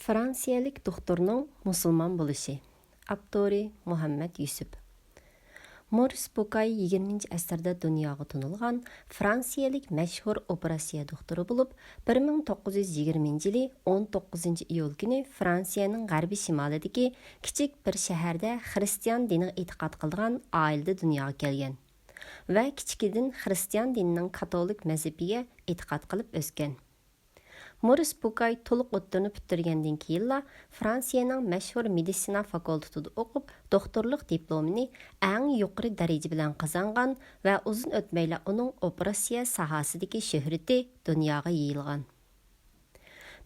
Fransiyalik doktorning musulmon bo'lishi. Avtori Muhammad Yusuf. Moris Bukay 20-asrda dunyoga tunilgan Fransiyalik mashhur operatsiya doktori bo'lib, 1920-yili 19-iyul kuni Fransiyaning g'arbiy shimolidagi kichik bir shaharda xristian diniga e'tiqod qilgan oilada dunyoga kelgan va kichikdan xristian dinining katolik mazhabiga e'tiqod qilib o'sgan. Moris Bukay to'liq o'ttirni bitirgandan keyinla Fransiyaning mashhur meditsina fakultetida o'qib, doktorlik diplomini eng yuqori daraja bilan qozongan va uzun o'tmayla uning operatsiya sohasidagi shuhrati dunyoga yayilgan.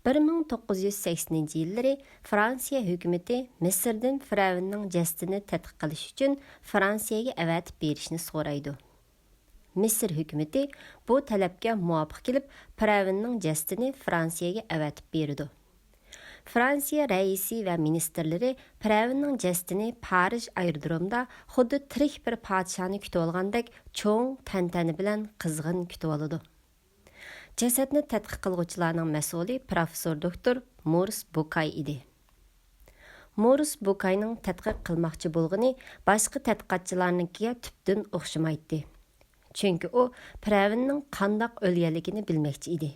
1980-yillari Fransiya hukumati Misrdan Firavnning jasadini tadqiq qilish uchun Fransiyaga avatib berishni so'raydi. Misr hukumati bu talabga muvofiq kelib, Firavnning jasadini Fransiyaga avatib berdi. Fransiya raisi va ministrlari Firavnning jasadini Parij aerodromida xuddi tirik bir podshoni kutib olgandek cho'ng tantana bilan qizg'in kutib oladi. Jasadni tadqiq qiluvchilarning mas'uli professor doktor Moris Bukay edi. Moris Bukayning tadqiq qilmoqchi bo'lgani boshqa tadqiqotchilarnikiga tubdan o'xshamaydi. Chunki u Firavnning qandoq o'lganligini bilmoqchi edi.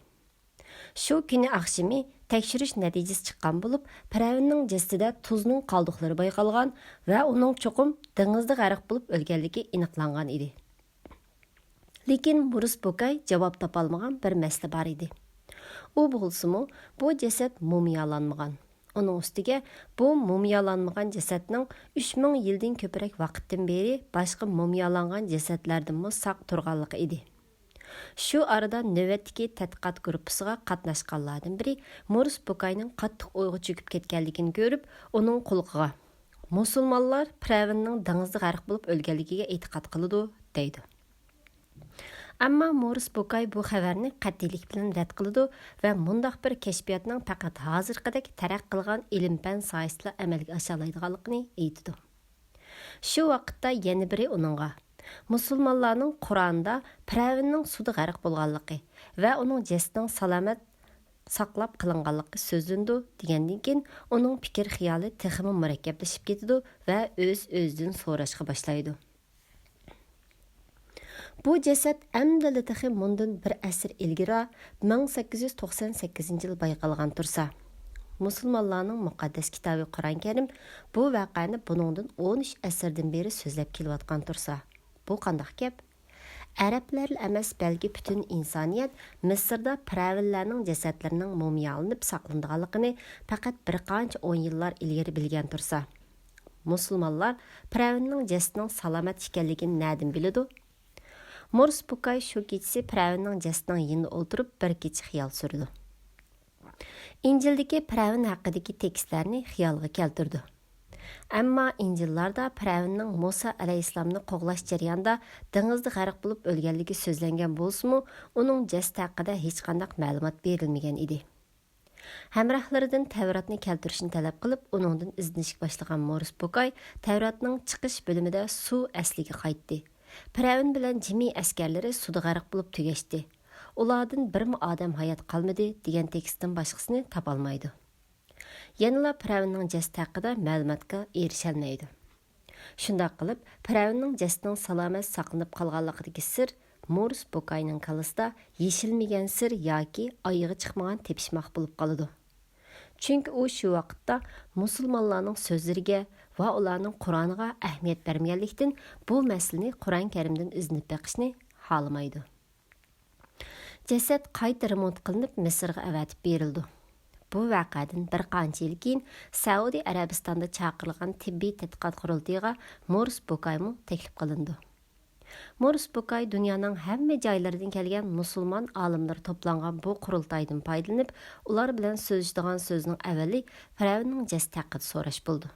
Shu kuni oqshimi tekshirish natijasi chiqqan bo'lib, Firavnning jasadida tuzning qoldiqlari bayqalgan va uning cho'qim dengizda g'arq bo'lib o'lganligi aniqlangan edi. Lekin Moris Bukay javob topolmagan bir masala bor edi. U bo'lsa-mu, bu jasad mumiyolanmagan. Onun ustiga bu mumiyolanmagan jasadning 3000 yildan ko'proq vaqtdan beri boshqa mumiyolangan jasadlardan saq turganligi edi. Shu arada navbatdagi tadqiqot guruhiga qatnashganlardan biri Moris Bukayning qattiq o'yga cho'kib ketganligini ko'rib, uning qulog'iga musulmonlar Firavnning dengizda g'arq bo'lib o'lganligiga e'tiqod qiladi, deydi. Ammo Moris Bukay bu xabarni qat'iylik bilan rad qiladi va mundaq bir kashfiyotning faqat hozirgidek taraqq qilgan ilm-fan sohasida amalga oshirolmaydiganligini aytadi. Shu vaqtda yana biri uningga musulmonlarning Qur'onda Firavnning suvda g'arq bo'lganligi va uning jasadining salomat saqlab qilinganligi so'zlandi degandan keyin uning fikr xiyoli texmi murakkablashib ketadi va o'z-o'zidan so'rashga boshlaydi. Bu jasad amdilitihi mundan bir asr ilgari 1898 yil bayqalgan tursa, musulmonlarning muqaddas kitobi Qur'on Karim bu voqeani buningdan 13 asrdan beri so'zlab kelayotgan tursa, bu qanday gap? Arablar emas, balki butun insoniyat Misrda Firavnlarning jasadlarining mumiyolanib saqlanganligini faqat bir qancha 10 yillar ilgari bilgan tursa, musulmonlar Firavnning jasadining salomat ekanligini na'dan biladi? Moris Bukay shu kechasi Firavnning jasadining yonida o'tirib bir kecha xiyol surdi. Injildagi Firavn haqidagi tekstlarni xiyolga keltirdi. Ammo Injillarda Firavnning Musa alayhissalomni qo'g'lash jarayonida dengizda g'arq bo'lib o'lganligi so'zlangan bo'lsa-mu, uning jasadi haqida hech qanday ma'lumot berilmagan edi. Hamrohlaridan Tavratni keltirishni talab qilib, uningdan izlanishga boshlagan Moris Bukay Tavratning chiqish bo'limida suv asliga qaytdi. Firavn bilan jimi askarlari suvda g'arq bo'lib tugashdi. Ulardan birmi odam hayot qolmadi degan tekstdan boshqasini topolmaydi. Yanıla Firavnning jasadi haqida ma'lumotga erisholmaydi. Shunday qilib, Firavnning jasadining salomat saqlanib qolganligidagi sir Moris Bukayning kalasida yeshilmagan sir yoki oyog'i chiqmagan tepishmoq bo'lib qoladi. Chunki u shu vaqtda musulmonlarning so'zlariga va ularning Qur'oniga ahamiyat bermaganlikdan bu masalani Qur'on Karimdan iznib beqishni xohlamaydi. Jasad qayta remont qilinib Misrga avatib berildi. Bu voqeadan bir qancha yil keyin Saudiya Arabistonda chaqirilgan tibbiy tadqiqot qurultiyiga Moris Bukay taklif qilindi. Moris Bukay dunyoning hamma joylaridan kelgan musulmon olimlar to'plangan bu qurultaydan foydalanib, ular bilan so'zlashadigan so'zning avvali Firavnning jasadi haqida so'rash bo'ldi.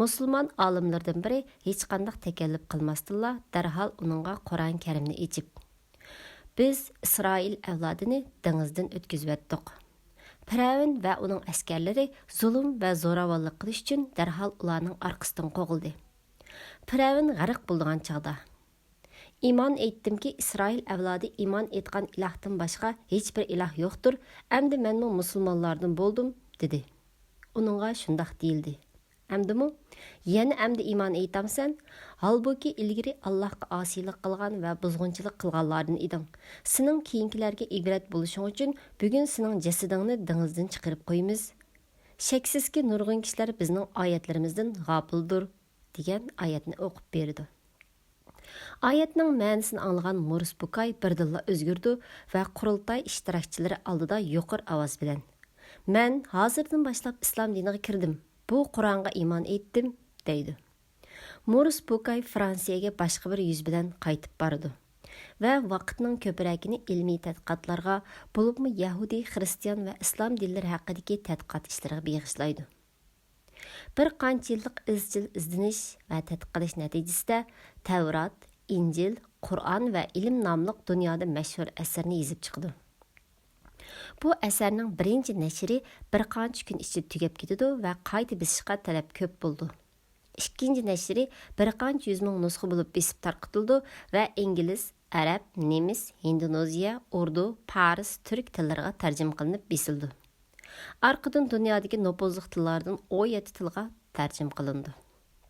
Musulmon olimlardan biri hech qanday takalluf qilmasdilla darhol uningga Qur'on Karimni ichib, biz Isroil avlodini dengizdan o'tkazib o'tdik. Firavn va uning askarlari zulm va zo'ravonlik qilish uchun darhol ularning orqasidan qo'g'ildi. Firavn g'arq bo'lgan chog'da İman etdim ki İsrail avlodi iman etgan ilahdan başqa hech bir ilah yo'qdir. Endi men musulmonlardan bo'ldim, dedi. uningga shundoq deyildi. Әмдімі? Яны әмді иман eytamsan? Halbuki ilgiri Allahqa asiylik qilgan va buzg'unchilik qilganlardan eding. Sening keyingilarga ibrat bo'lishing uchun bugun sening jasadingni dengizdan chiqarib qo'yamiz. Shaksizki nurg'un kishilar bizning oyatlarimizdan g'ofildir degan oyatni o'qib berdi. Oyatning ma'nosini anglagan Morris Bucay birdilla o'zgardi va qurultay ishtirokchilari oldida yuqori ovoz bilan: "Men hozirdan boshlab islom diniga kirdim. Bu Qur'onga iymon etdim" deydi. Morris Bucay Fransiyaga boshqa bir yuz bilan qaytib bordi va vaqtning ko'pragini ilmiy tadqiqotlarga, bo'libmi Yahudi, Xristian va islom dinlari haqidagi tadqiqot ishlariga bag'ishlaydi. Bir qancha yillik izchil izdinish va tadqiq qilish natijasida Tavrat, Injil, Qur'on va ilm nomli dunyoda mashhur asarni yozib chiqdi. Bu asarning birinchi nashri bir qancha kun ichida tugab ketdi va qayta bisishga talab ko'p bo'ldi. Ikkinchi nashri bir qancha 100 ming nusxa bo'lib besib tarqatildi va ingliz, arab, nemis, hindoneziya, urdu, paris, turk tillariga tarjima qilinib besildi. Arqadan dunyodagi nopozli tillardan 17 tilga tarjima qilindi.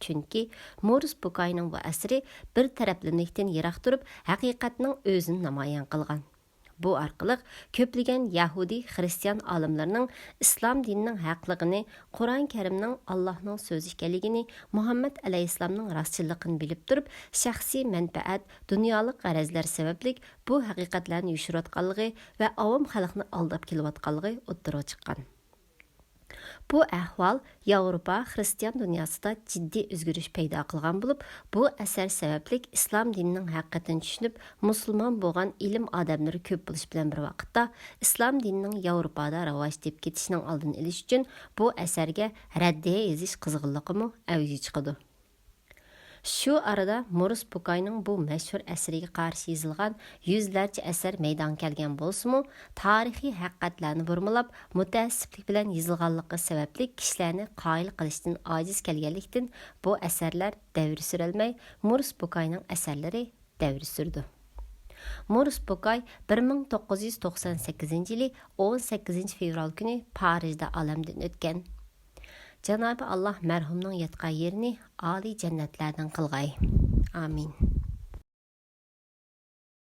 Chunki Morris Bucayning bu asri bir taraflilikdan yiroq turib, haqiqatning o'zini namoyon qilgan. Bu orqali ko'plagan Yahudi, Xristian olimlarning islom dinining haqligini, Qur'on Karimning Allohning so'zi ekanligini, Muhammad alayhissalomning rostchiligini bilib turib, shaxsiy manfaat, dunyolik g'arazlar sababli bu haqiqatlarni yushirayotganligi va avom xalqni aldab kelayotganligi o'ttirib chiqqan. Bu ahvol Yevropa Xristian dunyosida jiddiy o'zgarish paydo qilgan bo'lib, bu asar sababli islom dinining haqiqatini tushunib, musulmon bo'lgan ilm odamlari ko'p bo'lish bilan bir vaqtda islom dinining Yevropada rivoj tepib ketishining oldini olish uchun bu asarga raddiya yozish qizg'inligimi avjiga chiqadi. Shu arada Morris Bucayning bu mashhur asariga qarshi yozilgan yuzlarcha asar maydonga kelgan bo'lsa-mu, tarixiy haqiqatlarni burmalab, mutaassiblik bilan yozilganligi sababli kishilarni qoyil qilishdan ojiz kelganlikdan bu asarlar davr surolmay, Morris Bucayning asarlari davr surdi. Morris Bucay 1998-yili 18 fevral kuni Parijda olamdan o'tgan. Cenab-ı Allah merhumның yatqan yerini âli cennetlerden kılgay. Amin.